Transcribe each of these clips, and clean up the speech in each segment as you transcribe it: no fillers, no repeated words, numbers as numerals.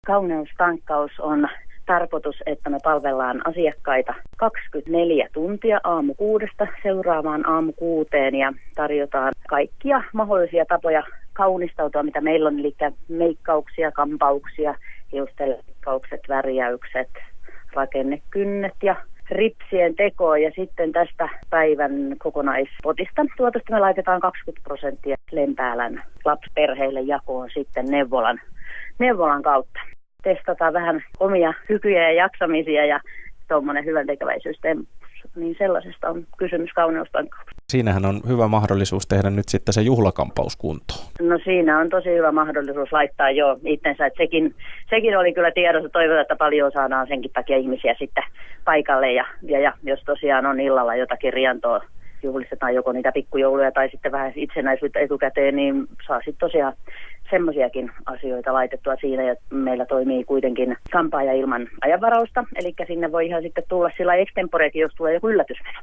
Kauneustankkaus on tarkoitus, että me palvellaan asiakkaita 24 tuntia aamu 6:00 seuraavaan aamu 6:00 ja tarjotaan kaikkia mahdollisia tapoja kaunistautua, mitä meillä on, eli meikkauksia, kampauksia, hiustenleikkaukset, värjäykset, rakennekynnet ja ripsien tekoa. Ja sitten tästä päivän kokonaispotista tuotosta me laitetaan 20% Lempäälän lapsiperheille jakoon sitten neuvolan kautta. Testataan vähän omia kykyjä ja jaksamisia ja tuommoinen hyväntekeväisyystemppu. Niin sellaisesta on kysymys kauneustankauksessa. Siinähän on hyvä mahdollisuus tehdä nyt sitten se juhlakampaus kuntoon. No siinä on tosi hyvä mahdollisuus laittaa jo itsensä. Että sekin oli kyllä tiedossa. Toivotaan, että paljon saadaan senkin takia ihmisiä sitten paikalle. Ja jos tosiaan on illalla jotakin rientoa, juhlistetaan joko niitä pikkujouluja tai sitten vähän itsenäisyyttä etukäteen, niin saa sitten tosiaan semmoisiakin asioita laitettua siinä. Ja meillä toimii kuitenkin kampaaja ilman ajanvarausta. Eli sinne voi ihan sitten tulla sillä extemporeekin, jos tulee joku yllätysmeno.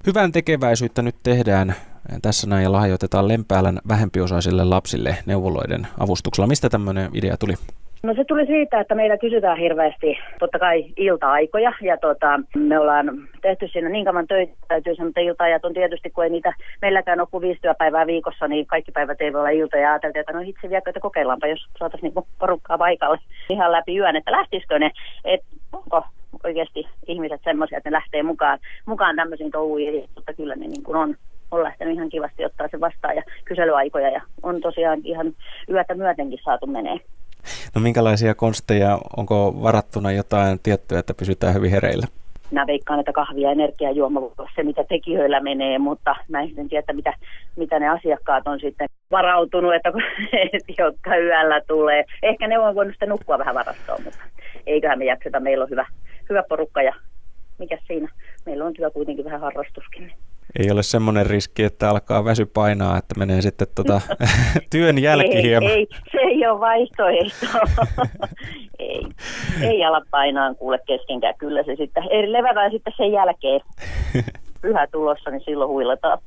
Hyvän tekeväisyyttä nyt tehdään tässä näin ja lahjoitetaan Lempäälän vähempiosaisille lapsille neuvoloiden avustuksella. Mistä tämmöinen idea tuli? No se tuli siitä, että meillä kysytään hirveästi totta kai ilta-aikoja ja me ollaan tehty siinä niin kauan töitä, täytyy sanoa, että ilta-ajat on tietysti, kun ei niitä meilläkään ole kuin 5 työpäivää viikossa, niin kaikki päivät ei voi olla ilta ja ajateltiin, että no itse viekö, että kokeillaanpa, jos saataisiin niinku porukkaa paikalle ihan läpi yön, että lähtisikö ne, että onko oikeasti ihmiset semmoisia, että ne lähtee mukaan tämmöisiin touhuihin, mutta kyllä ne niin kuin on lähtenyt ihan kivasti ottaa se vastaan ja kyselyaikoja ja on tosiaan ihan yötä myötenkin saatu menee. No minkälaisia konsteja, onko varattuna jotain tiettyä, että pysytään hyvin hereillä? Mä veikkaan, että kahvia ja energiajuoma voi olla se, mitä tekijöillä menee, mutta mä en tiedä, mitä ne asiakkaat on sitten varautunut, että jotka yöllä tulee. Ehkä ne on voinut sitten nukkua vähän varastoon, mutta eiköhän me jakseta. Meillä on hyvä porukka ja mikä siinä? Meillä on kyllä kuitenkin vähän harrastuskin. Ei ole semmoinen riski, että alkaa väsy painaa, että menee sitten työn jälki hieman. Ei, se ei ole vaihtoehto. ei ala painaa kuule keskenkään. Kyllä se sitten, levätään sitten sen jälkeen. Pyhä tulossa, niin silloin huilataan.